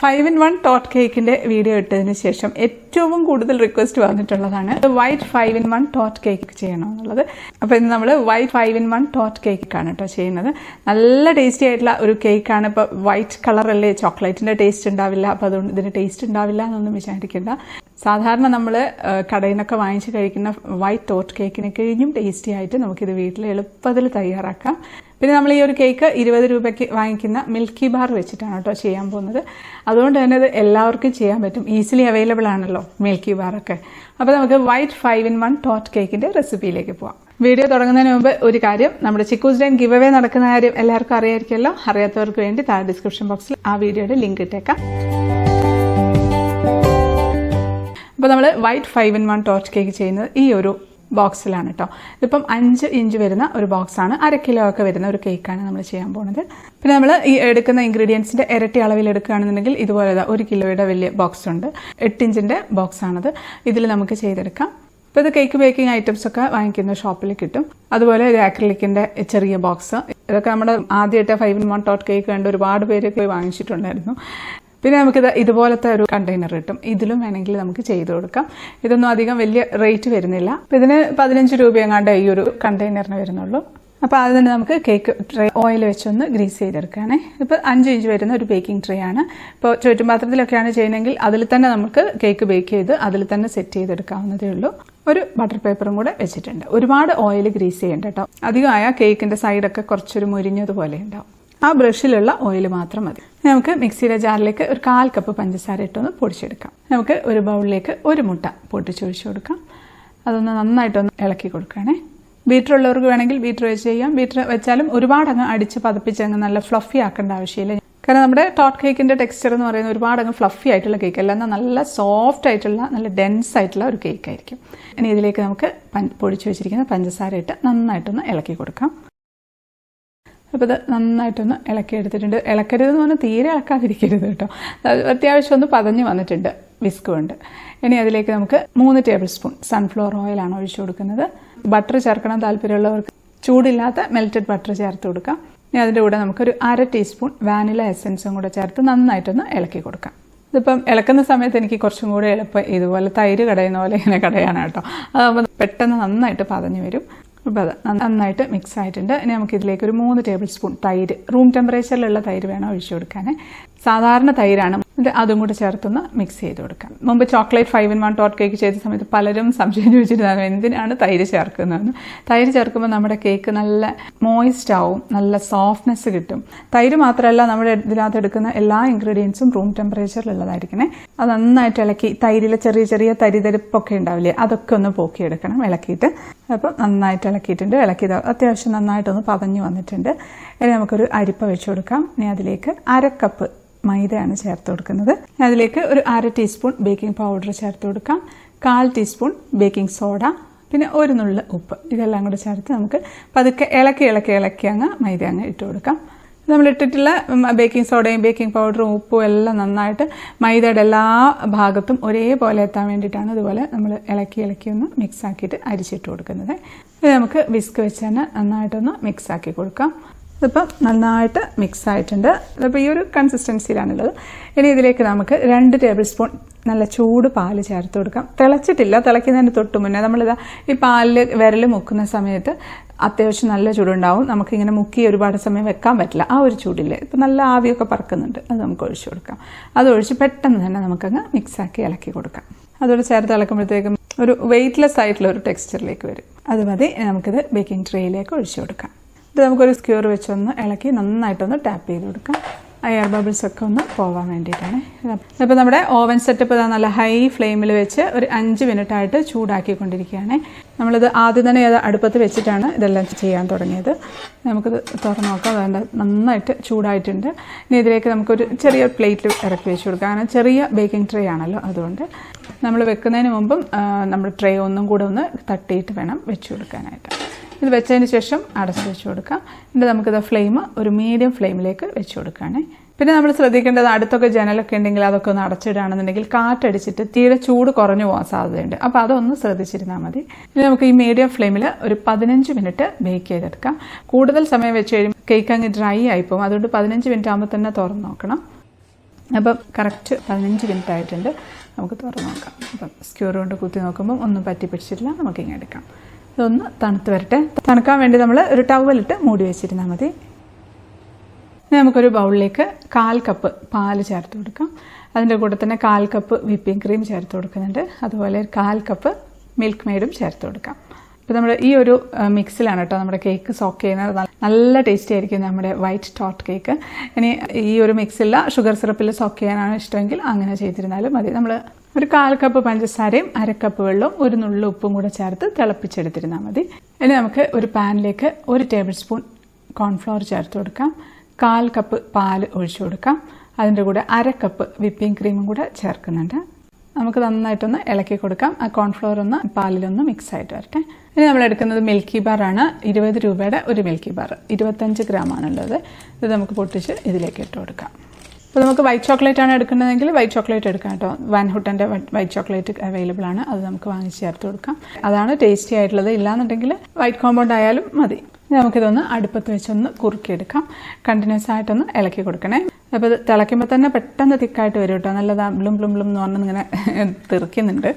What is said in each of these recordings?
5-in-1 taught കേക്കിന്റെ video ഇട്ടതിന് ശേഷം ഏറ്റവും കൂടുതൽ റിക്വസ്റ്റ് വന്നിട്ടുള്ളതാണ് വൈറ്റ് 5-in-1 ടോട്ട് കേക്ക് ചെയ്യണമെന്നുള്ളത്. അപ്പോൾ ഇന്ന് നമ്മൾ വൈറ്റ് 5-in-1 ടോട്ട് കേക്കാണ് കേട്ടോ ചെയ്യുന്നത്. നല്ല ടേസ്റ്റി ആയിട്ടുള്ള ഒരു കേക്കാണ്. ഇപ്പോൾ വൈറ്റ് കളറല്ലേ, ചോക്ലേറ്റിന്റെ ടേസ്റ്റ് ഉണ്ടാവില്ല, അപ്പോൾ അതുകൊണ്ട് ഇതിന് ടേസ്റ്റ് ഉണ്ടാവില്ല എന്നൊന്നും വിചാരിക്കേണ്ട. സാധാരണ നമ്മൾ കടയിൽ നിന്നൊക്കെ വാങ്ങിച്ച് കഴിക്കുന്ന വൈറ്റ് ടോട്ട് കേക്കിനെ കഴിഞ്ഞും ടേസ്റ്റി ആയിട്ട് നമുക്കിത് വീട്ടിൽ എളുപ്പത്തിൽ തയ്യാറാക്കാം. പിന്നെ നമ്മൾ ഈ ഒരു കേക്ക് 20 രൂപയ്ക്ക് വാങ്ങിക്കുന്ന മിൽക്കി ബാർ വെച്ചിട്ടാണ് കേട്ടോ ചെയ്യാൻ പോകുന്നത്. അതുകൊണ്ട് തന്നെ ഇത് എല്ലാവർക്കും ചെയ്യാൻ പറ്റും, ഈസിലി അവൈലബിൾ ആണല്ലോ മിൽക്കി ബാറൊക്കെ. അപ്പോൾ നമുക്ക് വൈറ്റ് 5-in-1 ടോട്ട് കേക്കിന്റെ റെസിപ്പിയിലേക്ക് പോവാം. വീഡിയോ തുടങ്ങുന്നതിന് മുമ്പ് ഒരു കാര്യം, നമ്മുടെ ചിക്കൂസ് ഡൈൻ ഗിവ് അവേ നടക്കുന്ന കാര്യം എല്ലാവർക്കും അറിയായിരിക്കുമല്ലോ. അറിയാത്തവർക്ക് വേണ്ടി താഴെ ഡിസ്ക്രിപ്ഷൻ ബോക്സിൽ ആ വീഡിയോയുടെ ലിങ്ക് ഇട്ടേക്കാം. അപ്പോൾ നമ്മൾ വൈറ്റ് 5-in-1 ടോട്ട് കേക്ക് ചെയ്യുന്നത് ഈ ഒരു ബോക്സിലാണ് കേട്ടോ. ഇതിപ്പം 5 ഇഞ്ച് വരുന്ന ഒരു ബോക്സാണ്, 1/2 കിലോ ഒക്കെ വരുന്ന ഒരു കേക്കാണ് നമ്മൾ ചെയ്യാൻ പോകുന്നത്. പിന്നെ നമ്മൾ ഈ എടുക്കുന്ന ഇൻഗ്രീഡിയൻസിന്റെ ഇരട്ടി അളവിൽ എടുക്കുകയാണെന്നുണ്ടെങ്കിൽ ഇതുപോലെ 1 കിലോയുടെ വലിയ ബോക്സ് ഉണ്ട്, 8 ഇഞ്ചിന്റെ ബോക്സ് ആണത്. ഇതിൽ നമുക്ക് ചെയ്തെടുക്കാം. ഇപ്പോൾ ഇത് കേക്ക് ബേക്കിംഗ് ഐറ്റംസ് ഒക്കെ വാങ്ങിക്കുന്ന ഷോപ്പിൽ കിട്ടും. അതുപോലെ ഇത് ആക്രിലിക്കിന്റെ ചെറിയ ബോക്സ്, ഇതൊക്കെ നമ്മുടെ ആദ്യമായിട്ട് 5-in-1 ടോട്ട് കേക്ക് കണ്ട് ഒരുപാട് പേര് പോയി വാങ്ങിച്ചിട്ടുണ്ടായിരുന്നു. പിന്നെ നമുക്കിത് ഇതുപോലത്തെ ഒരു കണ്ടെയ്നർ കിട്ടും, ഇതിലും വേണമെങ്കിൽ നമുക്ക് ചെയ്ത് കൊടുക്കാം. ഇതൊന്നും അധികം വലിയ റേറ്റ് വരുന്നില്ല. ഇതിന് 15 രൂപ എങ്ങാണ്ട് ഈ ഒരു കണ്ടെയ്നറിന് വരുന്നുള്ളൂ. അപ്പോൾ അതിന് നമുക്ക് കേക്ക് ട്രേ ഓയിൽ വെച്ചൊന്ന് ഗ്രീസ് ചെയ്തെടുക്കുകയാണേ. ഇപ്പോൾ 5 ഇഞ്ച് വരുന്ന ഒരു ബേക്കിംഗ് ട്രേ ആണ്. ഇപ്പോൾ ചുറ്റുപാത്രത്തിലൊക്കെയാണ് ചെയ്യുന്നതെങ്കിൽ അതിൽ തന്നെ നമുക്ക് കേക്ക് ബേക്ക് ചെയ്ത് അതിൽ തന്നെ സെറ്റ് ചെയ്തെടുക്കാവുന്നതേ ഉള്ളൂ. ഒരു ബട്ടർ പേപ്പറും കൂടെ വെച്ചിട്ടുണ്ട്. ഒരുപാട് ഓയിൽ ഗ്രീസ് ചെയ്യേണ്ട കേട്ടോ, അധികമായ കേക്കിന്റെ സൈഡൊക്കെ കുറച്ചൊരു മുരിഞ്ഞതുപോലെ ഉണ്ടാവും. ആ ബ്രഷിലുള്ള ഓയിൽ മാത്രം മതി. നമുക്ക് മിക്സിയുടെ ജാറിലേക്ക് ഒരു 1/4 കപ്പ് പഞ്ചസാര ഇട്ടൊന്ന് പൊടിച്ചെടുക്കാം. നമുക്ക് ഒരു ബൗളിലേക്ക് 1 മുട്ട പൊട്ടിച്ചൊഴിച്ചു കൊടുക്കാം. അതൊന്ന് നന്നായിട്ടൊന്ന് ഇളക്കി കൊടുക്കണേ. ബീറ്റർ ഉള്ളവർക്ക് വേണമെങ്കിൽ ബീറ്റർ വെച്ച് ചെയ്യാം. ബീറ്റർ വെച്ചാലും ഒരുപാട് അങ്ങ് അടിച്ച് പതപ്പിച്ചങ്ങ് നല്ല ഫ്ലഫി ആക്കേണ്ട ആവശ്യമില്ല. കാരണം നമ്മുടെ ടോട്ട് കേക്കിന്റെ ടെക്സ്ചർ എന്ന് പറയുന്നത് ഒരുപാട് അങ്ങ് ഫ്ലഫി ആയിട്ടുള്ള കേക്ക് അല്ല, എന്നാൽ നല്ല സോഫ്റ്റ് ആയിട്ടുള്ള നല്ല ഡെൻസ് ആയിട്ടുള്ള ഒരു കേക്ക് ആയിരിക്കും. ഇനി ഇതിലേക്ക് നമുക്ക് പൊടിച്ചു വെച്ചിരിക്കുന്ന പഞ്ചസാര ഇട്ട് നന്നായിട്ടൊന്ന് ഇളക്കി കൊടുക്കാം. അപ്പോൾ ഇത് നന്നായിട്ടൊന്ന് ഇളക്കി എടുത്തിട്ടുണ്ട്. ഇളക്കരുതെന്ന് പറഞ്ഞാൽ തീരെ ഇളക്കാതിരിക്കരുത് കേട്ടോ. അത്യാവശ്യം ഒന്ന് പതഞ്ഞ് വന്നിട്ടുണ്ട് വിസ്ക് കൊണ്ട്. ഇനി അതിലേക്ക് നമുക്ക് 3 ടേബിൾ സ്പൂൺ സൺഫ്ലവർ ഓയിലാണ് ഒഴിച്ചു കൊടുക്കുന്നത്. ബട്ടർ ചേർക്കണം താല്പര്യമുള്ളവർക്ക് ചൂടില്ലാത്ത മെൽറ്റഡ് ബട്ടർ ചേർത്ത് കൊടുക്കാം. ഇനി അതിൻ്റെ കൂടെ നമുക്കൊരു 1/2 ടീസ്പൂൺ വാനില എസൻസും കൂടെ ചേർത്ത് നന്നായിട്ടൊന്ന് ഇളക്കി കൊടുക്കാം. ഇതിപ്പം ഇളക്കുന്ന സമയത്ത് എനിക്ക് കുറച്ചും കൂടെ എളുപ്പം ഇതുപോലെ തൈര് കടയുന്ന പോലെ ഇങ്ങനെ കടയാണ് കേട്ടോ. അതാകുമ്പോൾ പെട്ടെന്ന് നന്നായിട്ട് പതഞ്ഞു വരും. അപ്പോൾ അത് നന്നായിട്ട് മിക്സ് ആയിട്ടുണ്ട്. ഇനി നമുക്കിതിലേക്ക് ഒരു 3 ടേബിൾ സ്പൂൺ തൈര്, റൂം ടെമ്പറേച്ചറിലുള്ള തൈര് വേണം ഒഴിച്ചു കൊടുക്കാൻ. സാധാരണ തൈരാണ്. അതും കൂടെ ചേർത്തൊന്ന് മിക്സ് ചെയ്ത് കൊടുക്കാം. മുമ്പ് ചോക്ലേറ്റ് 5-in-1 ടോട്ട് കേക്ക് ചെയ്ത സമയത്ത് പലരും സംശയം ചോദിച്ചിരുന്നു എന്തിനാണ് തൈര് ചേർക്കുന്നതെന്ന്. തൈര് ചേർക്കുമ്പോൾ നമ്മുടെ കേക്ക് നല്ല മോയിസ്റ്റ് ആവും, നല്ല സോഫ്റ്റ്നെസ് കിട്ടും. തൈര് മാത്രമല്ല, നമ്മുടെ ഇതിനകത്ത് എടുക്കുന്ന എല്ലാ ഇൻഗ്രീഡിയൻസും റൂം ടെമ്പറേച്ചറിലുള്ളതായിരിക്കണേ. അത് നന്നായിട്ട് ഇളക്കി, തൈരിലെ ചെറിയ ചെറിയ തരിതരിപ്പൊക്കെ ഉണ്ടാവില്ലേ, അതൊക്കെ ഒന്ന് പോക്കിയെടുക്കണം ഇളക്കിയിട്ട്. അപ്പം നന്നായിട്ട് ഇളക്കിയിട്ടുണ്ട്. ഇളക്കിയത് അത്യാവശ്യം നന്നായിട്ടൊന്ന് പതഞ്ഞു വന്നിട്ടുണ്ട്. ഇനി നമുക്കൊരു അരിപ്പ വെച്ച് കൊടുക്കാം. ഇനി അതിലേക്ക് 1/2 കപ്പ് മൈദയാണ് ചേർത്ത് കൊടുക്കുന്നത്. അതിലേക്ക് ഒരു 1/2 ടീസ്പൂൺ ബേക്കിംഗ് പൗഡർ ചേർത്ത് കൊടുക്കാം. 1/4 ടീസ്പൂൺ ബേക്കിംഗ് സോഡ, പിന്നെ ഒരു നുള്ള് ഉപ്പ്. ഇതെല്ലാം കൂടെ ചേർത്ത് നമുക്ക് പതുക്കെ ഇളക്കി അങ്ങ് മൈദ അങ്ങ് ഇട്ട് കൊടുക്കാം. നമ്മൾ ഇട്ടിട്ടുള്ള ബേക്കിംഗ് സോഡയും ബേക്കിംഗ് പൗഡറും ഉപ്പും എല്ലാം നന്നായിട്ട് മൈദയുടെ എല്ലാ ഭാഗത്തും ഒരേപോലെ എത്താൻ വേണ്ടിയിട്ടാണ് ഇതുപോലെ നമ്മൾ ഇളക്കി ഒന്ന് മിക്സ് ആക്കിയിട്ട് അരിച്ചിട്ട് കൊടുക്കുന്നത്. ഇത് നമുക്ക് വിസ്ക് വെച്ച് തന്നെ നന്നായിട്ടൊന്ന് മിക്സ് ആക്കി കൊടുക്കാം. ഇതിപ്പം നന്നായിട്ട് മിക്സ് ആയിട്ടുണ്ട്. ഇതിപ്പോൾ ഈ ഒരു കൺസിസ്റ്റൻസിയിലാണുള്ളത്. ഇനി ഇതിലേക്ക് നമുക്ക് 2 ടേബിൾ സ്പൂൺ നല്ല ചൂട് പാല് ചേർത്ത് കൊടുക്കാം. തിളച്ചിട്ടില്ല, തിളയ്ക്കുന്നതിന് തൊട്ട് മുന്നേ നമ്മളിതാ ഈ പാലിൽ വിരൽ മുക്കുന്ന സമയത്ത് അത്യാവശ്യം നല്ല ചൂടുണ്ടാവും. നമുക്കിങ്ങനെ മുക്കി ഒരുപാട് സമയം വെക്കാൻ പറ്റില്ല. ആ ഒരു ചൂടില്ലേ, ഇപ്പം നല്ല ആവിയൊക്കെ പറക്കുന്നുണ്ട്, അത് നമുക്ക് ഒഴിച്ചു കൊടുക്കാം. അതൊഴിച്ച് പെട്ടെന്ന് തന്നെ നമുക്കങ്ങ് മിക്സാക്കി ഇളക്കി കൊടുക്കാം. അതോടെ ചേർത്ത് ഇളക്കുമ്പോഴത്തേക്കും ഒരു വെയ്റ്റ്ലെസ് ആയിട്ടുള്ള ഒരു ടെക്സ്ചറിലേക്ക് വരും. അത് മതി. നമുക്കിത് ബേക്കിംഗ് ട്രേയിലേക്ക് ഒഴിച്ചു കൊടുക്കാം. ഇത് നമുക്കൊരു സ്ക്യൂർ വെച്ചൊന്ന് ഇളക്കി നന്നായിട്ടൊന്ന് ടാപ്പ് ചെയ്ത് കൊടുക്കാം. എയർ ബബിൾസ് ഒക്കെ ഒന്ന് പോകാൻ വേണ്ടിയിട്ടാണ്. ഇപ്പോൾ നമ്മുടെ ഓവൻ സെറ്റപ്പ് നല്ല ഹൈ ഫ്ലെയിമിൽ വെച്ച് ഒരു 5 മിനിറ്റായിട്ട് ചൂടാക്കിക്കൊണ്ടിരിക്കുകയാണ്. നമ്മളിത് ആദ്യം തന്നെ അടുപ്പത്ത് വെച്ചിട്ടാണ് ഇതെല്ലാം ചെയ്യാൻ തുടങ്ങിയത്. നമുക്കിത് തുറന്ന് നോക്കാം. അതുകൊണ്ട് നന്നായിട്ട് ചൂടായിട്ടുണ്ട്. ഇനി ഇതിലേക്ക് നമുക്കൊരു ചെറിയ പ്ലേറ്റിൽ ഇറക്കി വെച്ച് കൊടുക്കാം. കാരണം ചെറിയ ബേക്കിംഗ് ട്രേ ആണല്ലോ, അതുകൊണ്ട് നമ്മൾ വെക്കുന്നതിന് മുമ്പും നമ്മൾ ട്രേ ഒന്നും കൂടെ ഒന്ന് തട്ടിയിട്ട് വേണം വെച്ച് കൊടുക്കാനായിട്ട്. ഇത് വെച്ചതിന് ശേഷം അടച്ച് വെച്ച് കൊടുക്കാം. എന്നിട്ട് നമുക്കിത് ഫ്ലെയിം ഒരു മീഡിയം ഫ്ലെയിമിലേക്ക് വെച്ച് കൊടുക്കുകയാണ്. പിന്നെ നമ്മൾ ശ്രദ്ധിക്കേണ്ടത്, അടുത്തൊക്കെ ജനലൊക്കെ ഉണ്ടെങ്കിൽ അതൊക്കെ ഒന്ന് അടച്ചിടുകയാണെന്നുണ്ടെങ്കിൽ കാറ്റടിച്ചിട്ട് തീരെ ചൂട് കുറഞ്ഞു പോകാൻ സാധ്യതയുണ്ട്. അപ്പോൾ അതൊന്ന് ശ്രദ്ധിച്ചിരുന്നാൽ മതി. ഇനി നമുക്ക് ഈ മീഡിയം ഫ്ലെയിമിൽ ഒരു 15 മിനിറ്റ് ബേക്ക് ചെയ്തെടുക്കാം. കൂടുതൽ സമയം വെച്ച് കഴിയുമ്പോൾ കേക്ക് അങ്ങ് ഡ്രൈ ആയിപ്പോകും. അതുകൊണ്ട് 15 മിനിറ്റ് ആകുമ്പോൾ തന്നെ തുറന്ന് നോക്കണം. അപ്പം കറക്റ്റ് 15 മിനിറ്റ് ആയിട്ടുണ്ട്. നമുക്ക് തുറന്ന് നോക്കാം. അപ്പം സ്ക്യൂർ കൊണ്ട് കുത്തി നോക്കുമ്പോൾ ഒന്നും പറ്റി പിടിച്ചിട്ടില്ല. നമുക്കിങ്ങനെ എടുക്കാം. ഇതൊന്ന് തണുത്ത് വരട്ടെ. തണുക്കാൻ വേണ്ടി നമ്മൾ ഒരു ടവലിട്ട് മൂടി വെച്ചിരുന്നാൽ മതി. ഇനി നമുക്കൊരു ബൗളിലേക്ക് 1/4 കപ്പ് പാല് ചേർത്ത് കൊടുക്കാം. അതിൻ്റെ കൂടെ തന്നെ 1/4 കപ്പ് വിപ്പിംഗ് ക്രീം ചേർത്ത് കൊടുക്കുന്നുണ്ട്. അതുപോലെ 1/4 കപ്പ് മിൽക്ക് മെയ്ഡും ചേർത്ത് കൊടുക്കാം. അപ്പോൾ നമ്മൾ ഈ ഒരു മിക്സിലാണ് കേട്ടോ നമ്മുടെ കേക്ക് സോക്ക് ചെയ്യുന്നത്. നല്ല ടേസ്റ്റി ആയിരിക്കും നമ്മുടെ വൈറ്റ് ടോർട്ട് കേക്ക്. ഇനി ഈ ഒരു മിക്സില്ല ഷുഗർ സിറപ്പിൽ സോക്ക് ചെയ്യാനാണ് ഇഷ്ടമെങ്കിൽ അങ്ങനെ ചെയ്തിരുന്നാലും മതി. നമ്മൾ ഒരു 1/4 കപ്പ് പഞ്ചസാരയും 1/2 കപ്പ് വെള്ളവും 1 നുള്ളു ഉപ്പും കൂടെ ചേർത്ത് തിളപ്പിച്ചെടുത്തിരുന്നാൽ മതി. ഇനി നമുക്ക് ഒരു പാനിലേക്ക് 1 ടേബിൾ സ്പൂൺ കോൺഫ്ലോർ ചേർത്ത് കൊടുക്കാം. 1/4 കപ്പ് പാൽ ഒഴിച്ചു കൊടുക്കാം. അതിൻ്റെ കൂടെ 1/2 കപ്പ് വിപ്പിംഗ് ക്രീമും കൂടെ ചേർക്കുന്നുണ്ട്. നമുക്ക് നന്നായിട്ടൊന്ന് ഇളക്കി കൊടുക്കാം. ആ കോൺഫ്ലോർ ഒന്ന് പാലിലൊന്ന് മിക്സ് ആയിട്ട് വരട്ടെ. ഇനി നമ്മൾ എടുക്കുന്നത് മിൽക്കിബാർ ആണ്. 20 രൂപയുടെ ഒരു മിൽക്കിബാർ, 25 ഗ്രാമാണുള്ളത്. ഇത് നമുക്ക് പൊട്ടിച്ച് ഇതിലേക്ക് ഇട്ട് കൊടുക്കാം. അപ്പോൾ നമുക്ക് വൈറ്റ് ചോക്ലേറ്റ് ആണ് എടുക്കുന്നതെങ്കിൽ വൈറ്റ് ചോക്ലേറ്റ് എടുക്കാം കേട്ടോ. വാൻ ഹുട്ടൻ്റെ വൈറ്റ് ചോക്ലേറ്റ് അവൈലബിൾ ആണ്. അത് നമുക്ക് വാങ്ങിച്ച് ചേർത്ത് കൊടുക്കാം. അതാണ് ടേസ്റ്റി ആയിട്ടുള്ളത്. ഇല്ലാന്നുണ്ടെങ്കിൽ വൈറ്റ് കോമ്പൗണ്ട് ആയാലും മതി. നമുക്കിതൊന്ന് അടുപ്പത്ത് വെച്ചൊന്ന് കുറുക്കിയെടുക്കാം. കണ്ടിന്യൂസ് ആയിട്ടൊന്ന് ഇളക്കി കൊടുക്കണേ. അപ്പോൾ ഇത് തിളയ്ക്കുമ്പോൾ തന്നെ പെട്ടെന്ന് തിക്കായിട്ട് വരും കേട്ടോ. നല്ലതാ ബ്ലും ബ്ലും ബ്ലും എന്ന് പറഞ്ഞ് ഇങ്ങനെ തെറിക്കുന്നുണ്ട്.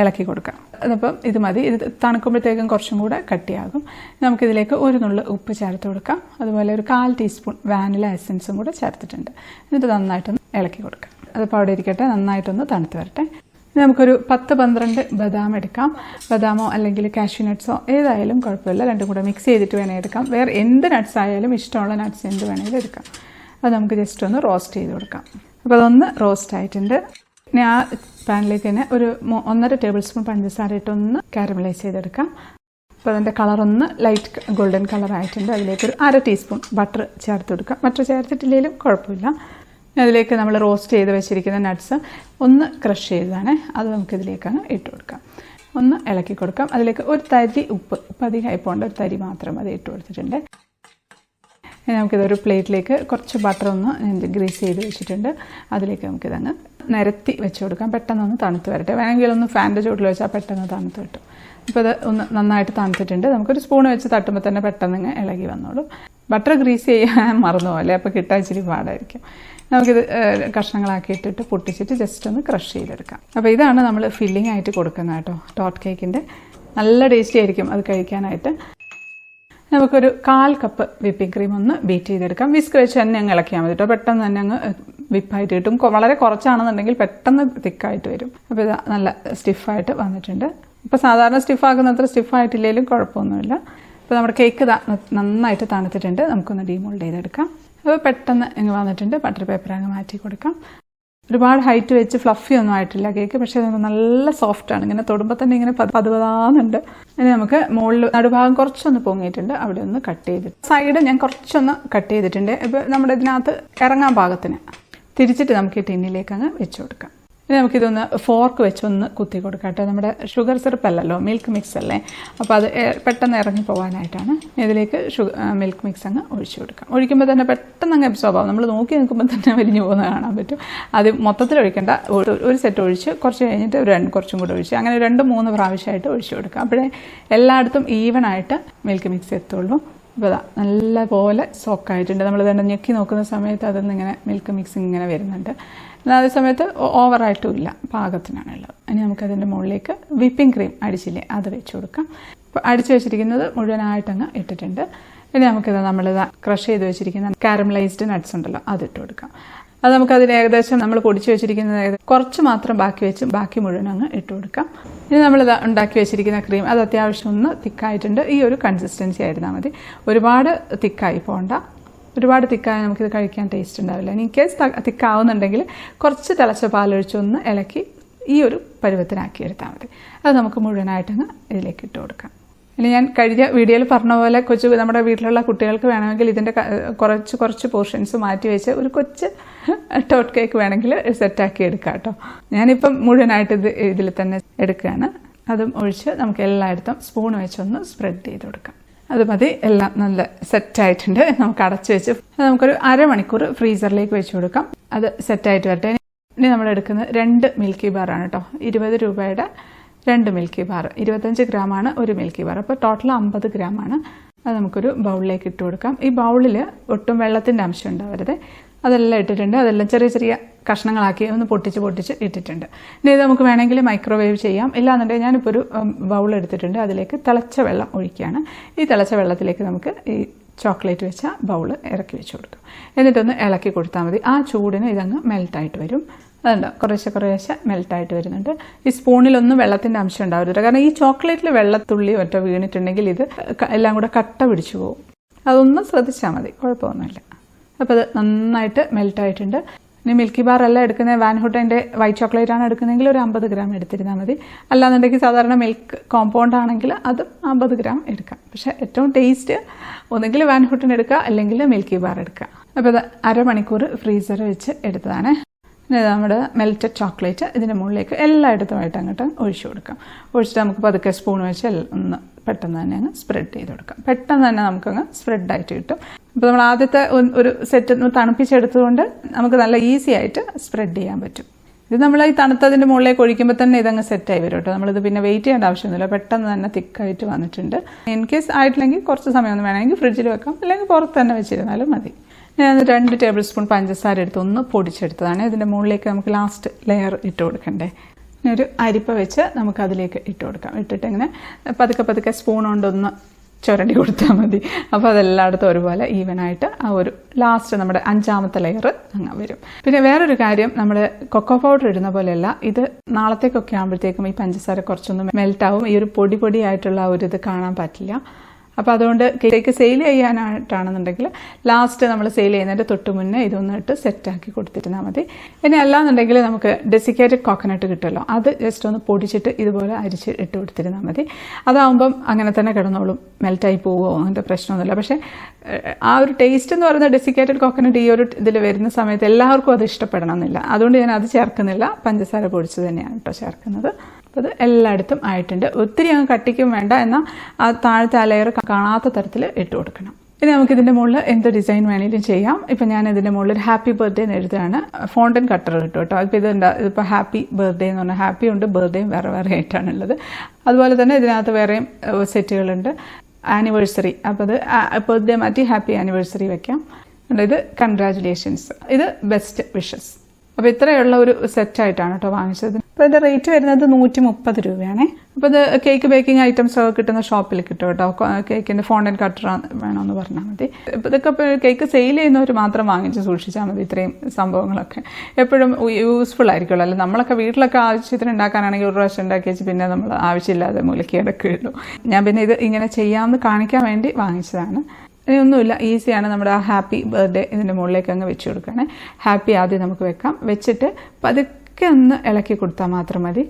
ഇളക്കി കൊടുക്കാം. അതപ്പം ഇത് മതി. ഇത് തണുക്കുമ്പോഴത്തേക്കും കുറച്ചും കൂടെ കട്ടിയാകും. നമുക്കിതിലേക്ക് 1 നുള്ളു ഉപ്പ് ചേർത്ത് കൊടുക്കാം. അതുപോലെ ഒരു 1/4 ടീസ്പൂൺ വാനില എസൻസും കൂടെ ചേർത്തിട്ടുണ്ട്. എന്നിട്ട് നന്നായിട്ടൊന്ന് ഇളക്കി കൊടുക്കാം. അതിപ്പോൾ അവിടെ ഇരിക്കട്ടെ. നന്നായിട്ടൊന്ന് തണുത്ത് വരട്ടെ. നമുക്കൊരു 10-12 ബദാം എടുക്കാം. ബദാമോ അല്ലെങ്കിൽ കാഷ്യൂ നട്ട്സോ ഏതായാലും കുഴപ്പമില്ല. രണ്ടും കൂടെ മിക്സ് ചെയ്തിട്ട് വേണേൽ എടുക്കാം. വേറെ എന്ത് നട്ട്സ് ആയാലും ഇഷ്ടമുള്ള നട്ട്സ് എന്ത് വേണേലും എടുക്കാം. അത് നമുക്ക് ജസ്റ്റ് ഒന്ന് റോസ്റ്റ് ചെയ്ത് കൊടുക്കാം. അപ്പോൾ അതൊന്ന് റോസ്റ്റ് ആയിട്ടുണ്ട്. ഇനി ആ പാനിലേക്ക് തന്നെ ഒരു 1.5 ടേബിൾ സ്പൂൺ പഞ്ചസാര ഇട്ടൊന്ന് കാരമലൈസ് ചെയ്തെടുക്കാം. അപ്പോൾ അതിൻ്റെ കളറൊന്ന് ലൈറ്റ് ഗോൾഡൻ കളർ ആയിട്ടുണ്ട്. അതിലേക്ക് ഒരു 1/2 ടീസ്പൂൺ ബട്ടർ ചേർത്ത് കൊടുക്കാം. ബട്ടർ ചേർത്തിട്ടില്ലെങ്കിലും കുഴപ്പമില്ല. അതിലേക്ക് നമ്മൾ റോസ്റ്റ് ചെയ്ത് വെച്ചിരിക്കുന്ന നട്ട്സ് ഒന്ന് ക്രഷ് ചെയ്തതാണ്. അത് നമുക്കിതിലേക്കാണ് ഇട്ട് കൊടുക്കാം. ഒന്ന് ഇളക്കി കൊടുക്കാം. അതിലേക്ക് ഒരു തരി ഉപ്പ് അധികമായി പോകേണ്ട ഒരു തരി മാത്രം അത് ഇട്ട് കൊടുത്തിട്ടുണ്ട്. ഇനി നമുക്കിതൊരു പ്ലേറ്റിലേക്ക് കുറച്ച് ബട്ടർ ഒന്ന് ഗ്രീസ് ചെയ്ത് വെച്ചിട്ടുണ്ട്. അതിലേക്ക് നമുക്കിതങ്ങ് നിരത്തി വെച്ച് കൊടുക്കാം. പെട്ടെന്നൊന്ന് തണുത്ത് വരട്ടെ. വേണമെങ്കിൽ ഒന്ന് ഫാനിൻ്റെ ചൂട്ടിൽ വെച്ചാൽ പെട്ടെന്ന് തണുത്ത് കിട്ടും. ഇപ്പോൾ ഇത് ഒന്ന് നന്നായിട്ട് തണുത്തിട്ടുണ്ട്. നമുക്കൊരു സ്പൂൺ വെച്ച് തട്ടുമ്പോൾ തന്നെ പെട്ടെന്ന് ഇളകി വന്നോളൂ. ബട്ടർ ഗ്രീസ് ചെയ്യാൻ മറന്നു പോലെ, അപ്പോൾ കിട്ടാൻ ഇച്ചിരി പാടായിരിക്കും. നമുക്കിത് കഷ്ണങ്ങളാക്കി ഇട്ടിട്ട് പൊട്ടിച്ചിട്ട് ജസ്റ്റ് ഒന്ന് ക്രഷ് ചെയ്തെടുക്കാം. അപ്പോൾ ഇതാണ് നമ്മൾ ഫില്ലിംഗ് ആയിട്ട് കൊടുക്കുന്നത് കേട്ടോ ടോർട്ട് കേക്കിൻ്റെ. നല്ല ടേസ്റ്റി ആയിരിക്കും അത് കഴിക്കാനായിട്ട്. നമുക്കൊരു 1/4 കപ്പ് വിപ്പിംഗ് ക്രീം ഒന്ന് ബീറ്റ് ചെയ്തെടുക്കാം. വിസ്ക് വെച്ച് തന്നെ അങ്ങ് ഇളക്കിയാൽ മതി കേട്ടോ. പെട്ടെന്ന് തന്നെ അങ്ങ് വിപ്പായിട്ട് കിട്ടും. വളരെ കുറച്ചാണെന്നുണ്ടെങ്കിൽ പെട്ടെന്ന് തിക്കായിട്ട് വരും. അപ്പോൾ ഇത് നല്ല സ്റ്റിഫായിട്ട് വന്നിട്ടുണ്ട്. ഇപ്പോൾ സാധാരണ സ്റ്റിഫാക്കുന്നത്ര സ്റ്റിഫായിട്ടില്ലെങ്കിലും കുഴപ്പമൊന്നുമില്ല. ഇപ്പോൾ നമ്മുടെ കേക്ക് നന്നായിട്ട് തണുത്തിട്ടുണ്ട്. നമുക്കൊന്ന് ഡീമോൾഡ് ചെയ്തെടുക്കാം. അപ്പോൾ പെട്ടെന്ന് ഇങ്ങ് വന്നിട്ടുണ്ട്. ബട്ടർ പേപ്പർ അങ്ങ് മാറ്റി കൊടുക്കാം. ഒരുപാട് ഹൈറ്റ് വെച്ച് ഫ്ലഫി ഒന്നും ആയിട്ടില്ല കേക്ക്. പക്ഷേ അത് നല്ല സോഫ്റ്റാണ്. ഇങ്ങനെ തൊടുമ്പോൾ തന്നെ ഇങ്ങനെ പതുപതാന്നുണ്ട്. ഇനി നമുക്ക് മുകളിൽ നടുഭാഗം കുറച്ചൊന്ന് പൊങ്ങിയിട്ടുണ്ട്. അവിടെ ഒന്ന് കട്ട് ചെയ്തിട്ട് സൈഡ് ഞാൻ കുറച്ചൊന്ന് കട്ട് ചെയ്തിട്ടുണ്ട്. ഇപ്പോൾ നമ്മുടെ ഇതിനകത്ത് ഇറങ്ങാൻ പാകത്തിന് തിരിച്ചിട്ട് നമുക്ക് ഈ ടിന്നിലേക്ക് അങ്ങ് വെച്ച് കൊടുക്കാം. ഇനി നമുക്കിതൊന്ന് ഫോർക്ക് വെച്ചൊന്ന് കുത്തി കൊടുക്കാം കേട്ടോ. നമ്മുടെ ഷുഗർ സിറപ്പ് അല്ലല്ലോ, മിൽക്ക് മിക്സ് അല്ലേ. അപ്പോൾ അത് പെട്ടെന്ന് ഇറങ്ങി പോകാനായിട്ടാണ്. ഇതിലേക്ക് മിൽക്ക് മിക്സ് അങ്ങ് ഒഴിച്ചു കൊടുക്കാം. ഒഴിക്കുമ്പോൾ തന്നെ പെട്ടെന്ന് അങ്ങ് അബ്സോർബ് ആവും. നമ്മൾ നോക്കി നിൽക്കുമ്പോൾ തന്നെ വലിഞ്ഞു പോകുന്നത് കാണാൻ പറ്റും. അത് മൊത്തത്തിൽ ഒഴിക്കേണ്ട. ഒരു സെറ്റ് ഒഴിച്ച് കുറച്ച് കഴിഞ്ഞിട്ട് കുറച്ചും കൂടെ ഒഴിച്ച് അങ്ങനെ 2-3 പ്രാവശ്യമായിട്ട് ഒഴിച്ചു കൊടുക്കാം. അപ്പോഴേ എല്ലായിടത്തും ഈവനായിട്ട് മിൽക്ക് മിക്സ് എത്തുള്ളൂ. അപ്പോൾ അതാ നല്ല പോലെ സോക്കായിട്ടുണ്ട്. നമ്മൾ തന്നെ ഞെക്കി നോക്കുന്ന സമയത്ത് അതിൽ ഇങ്ങനെ മിൽക്ക് മിക്സ് ഇങ്ങനെ വരുന്നുണ്ട്. എന്നാൽ അതേ സമയത്ത് ഓവറായിട്ടും ഇല്ല, പാകത്തിനാണുള്ളത്. ഇനി നമുക്കതിൻ്റെ മുകളിലേക്ക് വിപ്പിംഗ് ക്രീം അടിച്ചില്ലേ അത് വെച്ച് കൊടുക്കാം. അപ്പോൾ അടിച്ചു വെച്ചിരിക്കുന്നത് മുഴുവനായിട്ടങ്ങ് ഇട്ടിട്ടുണ്ട്. ഇനി നമുക്കിത് നമ്മളിത് ക്രഷ് ചെയ്ത് വെച്ചിരിക്കുന്ന കാരമലൈസ്ഡ് നട്ട്സ് ഉണ്ടല്ലോ അതിട്ട് കൊടുക്കാം. അത് നമുക്കതിന് ഏകദേശം നമ്മൾ പൊടിച്ച് വെച്ചിരിക്കുന്നത് കുറച്ച് മാത്രം ബാക്കി വെച്ച് ബാക്കി മുഴുവൻ അങ്ങ് ഇട്ട് കൊടുക്കാം. ഇനി നമ്മളിത് ഉണ്ടാക്കി വെച്ചിരിക്കുന്ന ക്രീം അത് അത്യാവശ്യം ഒന്ന് തിക്കായിട്ടുണ്ട്. ഈ ഒരു കൺസിസ്റ്റൻസി ആയിരുന്നാൽ മതി. ഒരുപാട് തിക്കായി പോകണ്ട. ഒരുപാട് തിക്കായി നമുക്കിത് കഴിക്കാൻ ടേസ്റ്റ് ഉണ്ടാവില്ല. ഇൻ കേസ് തിക്കാവുന്നുണ്ടെങ്കിൽ കുറച്ച് തിളച്ച പാലൊഴിച്ചൊന്ന് ഇളക്കി ഈ ഒരു പരുവത്തിനാക്കി എടുത്താൽ മതി. അത് നമുക്ക് മുഴുവനായിട്ടങ്ങ് ഇതിലേക്ക് ഇട്ട് കൊടുക്കാം. ഇനി ഞാൻ കഴിഞ്ഞ വീഡിയോയിൽ പറഞ്ഞ പോലെ നമ്മുടെ വീട്ടിലുള്ള കുട്ടികൾക്ക് വേണമെങ്കിൽ ഇതിൻ്റെ കുറച്ച് പോർഷൻസ് മാറ്റി വെച്ച് ഒരു കൊച്ച് ടോർട്ട് കേക്ക് വേണമെങ്കിൽ സെറ്റാക്കി എടുക്കാം കേട്ടോ. ഞാനിപ്പം മുഴുവനായിട്ട് ഇതിൽ തന്നെ എടുക്കുകയാണ്. അതും ഒഴിച്ച് നമുക്ക് എല്ലായിടത്തും സ്പൂൺ വെച്ചൊന്ന് സ്പ്രെഡ് ചെയ്ത് കൊടുക്കാം. അത് മതി. എല്ലാം നല്ല സെറ്റായിട്ടുണ്ട്. നമുക്ക് അടച്ചു വെച്ച് നമുക്കൊരു അരമണിക്കൂർ ഫ്രീസറിലേക്ക് വെച്ച് കൊടുക്കാം. അത് സെറ്റായിട്ട് വരട്ടെ. ഇനി നമ്മൾ എടുക്കുന്നത് 2 മിൽക്കി ബാറാണ് കേട്ടോ. 20 രൂപയുടെ 2 മിൽക്കി ബാർ. 25 ഗ്രാമാണ് ഒരു മിൽക്കി ബാർ. അപ്പോൾ ടോട്ടൽ 50 ഗ്രാമാണ്. അത് നമുക്കൊരു ബൗളിലേക്ക് ഇട്ട് കൊടുക്കാം. ഈ ബൗളിൽ ഒട്ടും വെള്ളത്തിൻ്റെ അംശം ഉണ്ടാവരുത്. അതെല്ലാം ഇട്ടിട്ടുണ്ട്. അതെല്ലാം ചെറിയ ചെറിയ കഷ്ണങ്ങളാക്കി ഒന്ന് പൊട്ടിച്ച് ഇട്ടിട്ടുണ്ട്. ഇനി ഇത് നമുക്ക് വേണമെങ്കിൽ മൈക്രോവേവ് ചെയ്യാം. ഇല്ലാന്നുണ്ടെങ്കിൽ ഞാനിപ്പോൾ ഒരു ബൗൾ എടുത്തിട്ടുണ്ട്. അതിലേക്ക് തിളച്ച വെള്ളം ഒഴിക്കുകയാണ്. ഈ തിളച്ച വെള്ളത്തിലേക്ക് നമുക്ക് ഈ ചോക്ലേറ്റ് വെച്ച ബൗൾ ഇറക്കി വെച്ച് കൊടുക്കും. എന്നിട്ടൊന്ന് ഇളക്കി കൊടുത്താൽ മതി. ആ ചൂടിന് ഇതങ്ങ് മെൽട്ടായിട്ട് വരും. അതുണ്ട് കുറേശ്ശെ മെൽട്ടായിട്ട് വരുന്നുണ്ട്. ഈ സ്പൂണിലൊന്നും വെള്ളത്തിൻ്റെ അംശം ഉണ്ടാവരുത്. കാരണം ഈ ചോക്ലേറ്റിൽ വെള്ളത്തുള്ളി ഒറ്റ വീണിട്ടുണ്ടെങ്കിൽ ഇത് എല്ലാം കൂടെ കട്ട പിടിച്ചു പോകും. അതൊന്നും ശ്രദ്ധിച്ചാൽ മതി, കുഴപ്പമൊന്നുമില്ല. അപ്പോൾ അത് നന്നായിട്ട് മെൽട്ടായിട്ടുണ്ട്. ഇനി മിൽക്കിബാർ അല്ല എടുക്കുന്നത്, വാൻ ഹുട്ടൻ്റെ വൈറ്റ് ചോക്ലേറ്റ് ആണ് എടുക്കുന്നതെങ്കിൽ ഒരു 50 ഗ്രാം എടുത്തിരുന്നാൽ മതി. അല്ലാന്നുണ്ടെങ്കിൽ സാധാരണ മിൽക്ക് കോമ്പൗണ്ട് ആണെങ്കിൽ അതും 50 ഗ്രാം എടുക്കാം. പക്ഷേ ഏറ്റവും ടേസ്റ്റ് ഒന്നെങ്കിൽ വാൻ ഹുട്ടൻ എടുക്കുക, അല്ലെങ്കിൽ മിൽക്കിബാർ എടുക്കുക. അപ്പോൾ അത് അരമണിക്കൂർ ഫ്രീസർ വെച്ച് എടുത്തതാണ്. ഇനി നമ്മുടെ മെൽറ്റഡ് ചോക്ലേറ്റ് ഇതിൻ്റെ മുകളിലേക്ക് എല്ലായിടത്തുമായിട്ട് അങ്ങോട്ട് ഒഴിച്ചു കൊടുക്കാം. ഒഴിച്ചിട്ട് നമുക്ക് പതുക്കെ സ്പൂൺ വെച്ച് ഒന്ന് പെട്ടെന്ന് തന്നെ അങ്ങ് സ്പ്രെഡ് ചെയ്ത് കൊടുക്കാം. പെട്ടെന്ന് തന്നെ നമുക്കങ്ങ് സ്പ്രെഡായിട്ട് കിട്ടും. അപ്പോൾ നമ്മൾ ആദ്യത്തെ ഒരു സെറ്റ് ഒന്ന് തണുപ്പിച്ചെടുത്തുകൊണ്ട് നമുക്ക് നല്ല ഈസി ആയിട്ട് സ്പ്രെഡ് ചെയ്യാൻ പറ്റും. ഇത് നമ്മൾ ഈ തണുത്തതിൻ്റെ മുകളിലേക്ക് ഒഴിക്കുമ്പോൾ തന്നെ ഇതങ്ങ് സെറ്റായി വരും കേട്ടോ. നമ്മളിത് പിന്നെ വെയിറ്റ് ചെയ്യേണ്ട ആവശ്യമൊന്നുമില്ല. പെട്ടെന്ന് തന്നെ തിക്കായിട്ട് വന്നിട്ടുണ്ട്. ഇൻ കേസ് ആയിട്ടില്ലെങ്കിൽ കുറച്ച് സമയമൊന്നും വേണമെങ്കിൽ ഫ്രിഡ്ജിൽ വെക്കാം, അല്ലെങ്കിൽ പുറത്ത് തന്നെ വെച്ചിരുന്നാലും മതി. ഞാൻ 2 ടേബിൾ സ്പൂൺ പഞ്ചസാര എടുത്ത് ഒന്ന് പൊടിച്ചെടുത്തതാണ്. ഇതിൻ്റെ മുകളിലേക്ക് നമുക്ക് ലാസ്റ്റ് ലെയർ ഇട്ട് കൊടുക്കണ്ടേ. ഇനി ഒരു അരിപ്പ വെച്ച് നമുക്ക് അതിലേക്ക് ഇട്ട് കൊടുക്കാം. ഇട്ടിട്ട് ഇങ്ങനെ പതുക്കെ സ്പൂൺ കൊണ്ടൊന്ന് ചുരണ്ടി കൊടുത്താൽ മതി. അപ്പോൾ അതെല്ലായിടത്തും ഒരുപോലെ ഈവനായിട്ട് ആ ഒരു ലാസ്റ്റ് നമ്മുടെ 5ാമത്തെ ലെയർ അങ്ങ് വരും. പിന്നെ വേറൊരു കാര്യം, നമ്മൾ കൊക്കോ പൗഡർ ഇടുന്ന പോലെയല്ല, ഇത് നാളത്തേക്കൊക്കെ ആകുമ്പോഴത്തേക്കും ഈ പഞ്ചസാര കുറച്ചൊന്ന് മെൽറ്റാവും. ഈ ഒരു പൊടി ആയിട്ടുള്ള ആ ഒരു ഇത് കാണാൻ പറ്റില്ല. അപ്പോൾ അതുകൊണ്ട് കേക്ക് സെയിൽ ചെയ്യാനായിട്ടാണെന്നുണ്ടെങ്കിൽ ലാസ്റ്റ് നമ്മൾ സെയിൽ ചെയ്യുന്നതിൻ്റെ തൊട്ട് മുന്നേ ഇതൊന്ന് ഇട്ട് സെറ്റാക്കി കൊടുത്തിരുന്നാൽ മതി. ഇനി അല്ലാന്നുണ്ടെങ്കിൽ നമുക്ക് ഡെസിക്കേറ്റഡ് കോക്കനട്ട് കിട്ടുമല്ലോ, അത് ജസ്റ്റ് ഒന്ന് പൊടിച്ചിട്ട് ഇതുപോലെ അരിച്ച് ഇട്ട് കൊടുത്തിരുന്നാൽ മതി. അതാവുമ്പം അങ്ങനെ തന്നെ കിടന്നോളും, മെൽറ്റായി പോവുമോ അങ്ങനത്തെ പ്രശ്നമൊന്നുമില്ല. പക്ഷേ ആ ഒരു ടേസ്റ്റ് എന്ന് പറയുന്നത് ഡെസിക്കേറ്റഡ് കോക്കനട്ട് ഈ ഒരു ഇതിൽ വരുന്ന സമയത്ത് എല്ലാവർക്കും അത് ഇഷ്ടപ്പെടണമെന്നില്ല. അതുകൊണ്ട് ഞാൻ അത് ചേർക്കുന്നില്ല, പഞ്ചസാര പൊടിച്ച് തന്നെയാണ് കേട്ടോ ചേർക്കുന്നത്. അപ്പോൾ അത് എല്ലായിടത്തും ആയിട്ടുണ്ട്. ഒത്തിരി അങ്ങ് കട്ടിക്കും വേണ്ട, എന്നാൽ ആ താഴത്തെ ആ ലെയർ കാണാത്ത തരത്തിൽ ഇട്ട് കൊടുക്കണം. ഇനി നമുക്കിതിൻ്റെ മുകളിൽ എന്ത് ഡിസൈൻ വേണമെങ്കിലും ചെയ്യാം. ഇപ്പം ഞാൻ ഇതിൻ്റെ മുകളിൽ ഒരു ഹാപ്പി ബർത്ത്ഡേ എന്ന് എഴുതുകയാണ്. ഫൗണ്ടൻ കട്ടർ കിട്ടും കേട്ടോ. ഇപ്പോൾ ഇതിപ്പോൾ ഹാപ്പി ബർത്ത്ഡേ എന്ന് പറഞ്ഞാൽ ഹാപ്പി ഉണ്ട്, ബർത്ത്ഡേയും വേറെ ആയിട്ടാണുള്ളത്. അതുപോലെ തന്നെ ഇതിനകത്ത് വേറെയും സെറ്റുകളുണ്ട്. ആനിവേഴ്സറി, അപ്പോൾ അത് ബർത്ത്ഡേ മാറ്റി ഹാപ്പി ആനിവേഴ്സറി വെക്കാം. ഇത് കൺഗ്രാജുലേഷൻസ്, ഇത് ബെസ്റ്റ് വിഷസ്. അപ്പോൾ ഇത്രയുള്ള ഒരു സെറ്റായിട്ടാണ് കേട്ടോ വാങ്ങിച്ചത്. അപ്പോൾ ഇതിൻ്റെ റേറ്റ് വരുന്നത് 130 രൂപയാണേ. അപ്പോൾ ഇത് കേക്ക് ബേക്കിംഗ് ഐറ്റംസ് ഒക്കെ കിട്ടുന്ന ഷോപ്പിൽ കിട്ടും കേട്ടോ. കേക്കിൻ്റെ ഫോണ്ടൻ കട്ടർ വേണമെന്ന് പറഞ്ഞാൽ മതി. ഇപ്പോൾ ഇതൊക്കെ ഇപ്പോൾ കേക്ക് സെയിൽ ചെയ്യുന്നവർ മാത്രം വാങ്ങിച്ച് സൂക്ഷിച്ചാൽ മതി. ഇത്രയും സംഭവങ്ങളൊക്കെ എപ്പോഴും യൂസ്ഫുൾ ആയിരിക്കുമല്ലോ. അല്ല നമ്മളൊക്കെ വീട്ടിലൊക്കെ ആവശ്യത്തിന് ഉണ്ടാക്കാനാണെങ്കിൽ ഒരു പ്രാവശ്യം ഉണ്ടാക്കി വെച്ച് പിന്നെ നമ്മൾ ആവശ്യമില്ലാതെ മൂലയ്ക്ക് കിടക്കുകയുള്ളൂ. ഞാൻ പിന്നെ ഇത് ഇങ്ങനെ ചെയ്യാമെന്ന് കാണിക്കാൻ വേണ്ടി വാങ്ങിച്ചതാണ്. ഇനിയൊന്നുമില്ല, ഈസിയാണ്. നമ്മുടെ ആ ഹാപ്പി ബർത്ത്ഡേ ഇതിൻ്റെ മുകളിലേക്ക് അങ്ങ് വെച്ച് കൊടുക്കുകയാണ്. ഹാപ്പി ആദ്യം നമുക്ക് വെക്കാം. വെച്ചിട്ട് പതുക്കെ ഒന്ന് ഇളക്കി കൊടുത്താൽ മാത്രം മതി.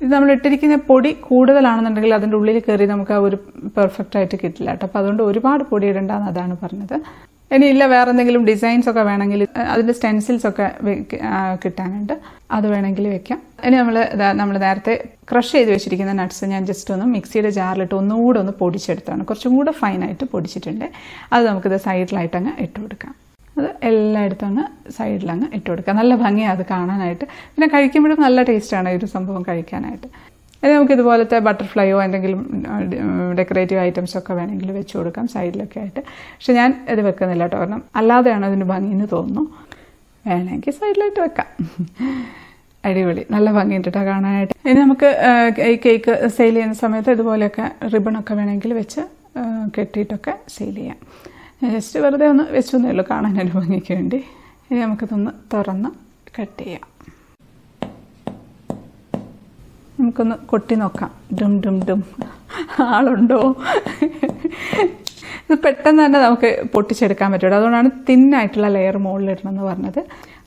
ഇത് നമ്മൾ ഇട്ടിരിക്കുന്ന പൊടി കൂടുതലാണെന്നുണ്ടെങ്കിൽ അതിൻ്റെ ഉള്ളിൽ കയറി നമുക്ക് ആ ഒരു പെർഫെക്റ്റ് ആയിട്ട് കിട്ടില്ല കേട്ടോ. അപ്പോൾ അതുകൊണ്ട് ഒരുപാട് പൊടി ഇടണ്ടെന്ന് അതാണ് പറഞ്ഞത്. ഇനിയില്ല വേറെ എന്തെങ്കിലും ഡിസൈൻസ് ഒക്കെ വേണമെങ്കിൽ അതിൻ്റെ സ്റ്റെൻസിൽസ് ഒക്കെ കിട്ടാനുണ്ട്, അത് വേണമെങ്കിൽ വെക്കാം. ഇനി നമ്മൾ നേരത്തെ ക്രഷ് ചെയ്ത് വെച്ചിരിക്കുന്ന നട്ട്സ് ഞാൻ ജസ്റ്റ് ഒന്ന് മിക്സിയുടെ ജാറിലിട്ട് ഒന്നുകൂടെ ഒന്ന് പൊടിച്ചെടുത്താണ്. കുറച്ചും കൂടെ ഫൈനായിട്ട് പൊടിച്ചിട്ടുണ്ട്. അത് നമുക്കിത് സൈഡിലായിട്ട് അങ്ങ് ഇട്ട് കൊടുക്കാം. അത് എല്ലായിടത്തും അങ്ങ് സൈഡിലങ്ങ് ഇട്ട് കൊടുക്കാം. നല്ല ഭംഗിയാണ് അത് കാണാനായിട്ട്. പിന്നെ കഴിക്കുമ്പോഴും നല്ല ടേസ്റ്റാണ് ഈ ഒരു സംഭവം കഴിക്കാനായിട്ട്. ഇനി നമുക്ക് ഇതുപോലത്തെ ബട്ടർഫ്ലൈയോ എന്തെങ്കിലും ഡെക്കറേറ്റീവ് ഐറ്റംസ് ഒക്കെ വേണമെങ്കിൽ വെച്ച് കൊടുക്കാം സൈഡിലൊക്കെ ആയിട്ട്. പക്ഷെ ഞാൻ ഇത് വെക്കുന്നില്ല കേട്ടോ, കാരണം അല്ലാതെയാണ് അതിന് ഭംഗിയെന്ന് തോന്നുന്നു. വേണമെങ്കിൽ സൈഡിലായിട്ട് വെക്കാം. അടിപൊളി, നല്ല ഭംഗിയുണ്ട് കേട്ടോ കാണാനായിട്ട്. ഇനി നമുക്ക് ഈ കേക്ക് സെയിൽ ചെയ്യുന്ന സമയത്ത് ഇതുപോലെയൊക്കെ റിബണൊക്കെ വേണമെങ്കിൽ വെച്ച് കെട്ടിയിട്ടൊക്കെ സെയിൽ ചെയ്യാം. ജസ്റ്റ് വെറുതെ ഒന്ന് വെച്ചൊന്നേ ഉള്ളൂ കാണാനൊരു ഭംഗിക്ക് വേണ്ടി. ഇനി നമുക്കിതൊന്ന് തുറന്ന് കട്ട് ചെയ്യാം. നമുക്കൊന്ന് കൊട്ടി നോക്കാം. ഡും ഡും ഡും ആളുണ്ടോ? ഇത് പെട്ടെന്ന് തന്നെ നമുക്ക് പൊട്ടിച്ചെടുക്കാൻ പറ്റുള്ളൂ. അതുകൊണ്ടാണ് തിന്നായിട്ടുള്ള ലെയർ മുകളിലിടണമെന്ന് പറഞ്ഞത്.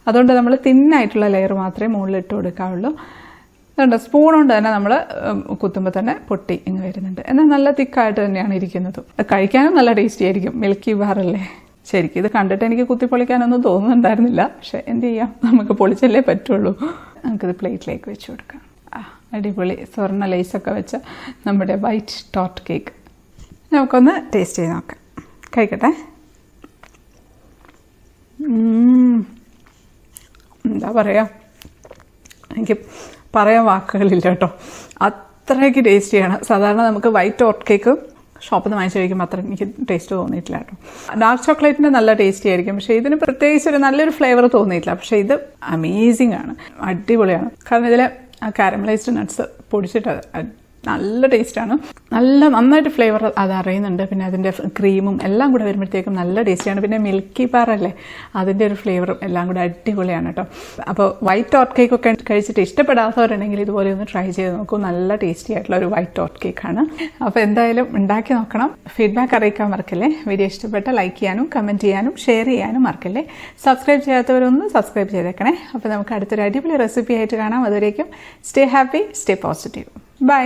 അതുകൊണ്ട് നമ്മൾ തിന്നായിട്ടുള്ള ലെയർ മാത്രമേ മുകളിലിട്ട് കൊടുക്കാവുള്ളൂ. അതുകൊണ്ട് സ്പൂൺ കൊണ്ട് തന്നെ നമ്മൾ കുത്തുമ്പോൾ തന്നെ പൊട്ടി ഇങ്ങ് വരുന്നുണ്ട്. എന്നാൽ നല്ല തിക്കായിട്ട് തന്നെയാണ് ഇരിക്കുന്നത്. കഴിക്കാനും നല്ല ടേസ്റ്റി ആയിരിക്കും. മിൽക്കി ബാറല്ലേ. ശരിക്കും ഇത് കണ്ടിട്ട് എനിക്ക് കുത്തിപ്പൊളിക്കാനൊന്നും തോന്നുന്നുണ്ടായിരുന്നില്ല. പക്ഷെ എന്ത് ചെയ്യാം, നമുക്ക് പൊളിച്ചല്ലേ പറ്റുള്ളൂ. നമുക്കിത് പ്ലേറ്റിലേക്ക് വെച്ച് കൊടുക്കാം. അടിപൊളി സ്വർണ്ണ ലേസൊക്കെ വെച്ച നമ്മുടെ വൈറ്റ് ടോർട്ട് കേക്ക് നമുക്കൊന്ന് ടേസ്റ്റ് ചെയ്ത് നോക്കാം. കഴിക്കട്ടെ. എന്താ പറയുക, എനിക്ക് പറയാൻ വാക്കുകളില്ല കേട്ടോ. അത്രയ്ക്ക് ടേസ്റ്റിയാണ്. സാധാരണ നമുക്ക് വൈറ്റ് ടോർട്ട് കേക്ക് ഷോപ്പിൽ നിന്ന് വാങ്ങിച്ച് കഴിക്കുമ്പോൾ അത്ര എനിക്ക് ടേസ്റ്റ് തോന്നിയിട്ടില്ല കേട്ടോ. ഡാർക്ക് ചോക്ലേറ്റിന് നല്ല ടേസ്റ്റി ആയിരിക്കും, പക്ഷേ ഇതിന് പ്രത്യേകിച്ച് ഒരു നല്ലൊരു ഫ്ലേവർ തോന്നിയിട്ടില്ല. പക്ഷേ ഇത് അമേസിംഗ് ആണ്, അടിപൊളിയാണ്. കാരണം ഇതിൽ കാരമലൈസ്ഡ് നട്ട്സ് പൊടിച്ചിട്ട് നല്ല ടേസ്റ്റാണ്, നന്നായിട്ട് ഫ്ലേവർ അത് അറിയുന്നുണ്ട്. പിന്നെ അതിൻ്റെ ക്രീമും എല്ലാം കൂടെ വരുമ്പോഴത്തേക്കും നല്ല ടേസ്റ്റിയാണ്. പിന്നെ മിൽക്കി ബാർ അല്ലേ, അതിൻ്റെ ഒരു ഫ്ലേവറും എല്ലാം കൂടെ അടിപൊളിയാണ് കേട്ടോ. അപ്പോൾ വൈറ്റ് ടോർട്ട് കേക്കൊക്കെ കഴിച്ചിട്ട് ഇഷ്ടപ്പെടാത്തവരുണ്ടെങ്കിൽ ഇതുപോലെ ഒന്ന് ട്രൈ ചെയ്ത് നോക്കൂ. നല്ല ടേസ്റ്റി ആയിട്ടുള്ള ഒരു വൈറ്റ് ടോർട്ട് കേക്കാണ്. അപ്പോൾ എന്തായാലും ഉണ്ടാക്കി നോക്കണം, ഫീഡ്ബാക്ക് അറിയിക്കാൻ മറക്കല്ലേ. വീഡിയോ ഇഷ്ടപ്പെട്ട ലൈക്ക് ചെയ്യാനും കമൻറ്റ് ചെയ്യാനും ഷെയർ ചെയ്യാനും മറക്കല്ലേ. സബ്സ്ക്രൈബ് ചെയ്യാത്തവരൊന്ന് സബ്സ്ക്രൈബ് ചെയ്തേക്കണേ. അപ്പോൾ നമുക്ക് അടുത്തൊരു അടിപൊളി റെസിപ്പി ആയിട്ട് കാണാം. അതുവരേക്കും stay happy, stay positive. By.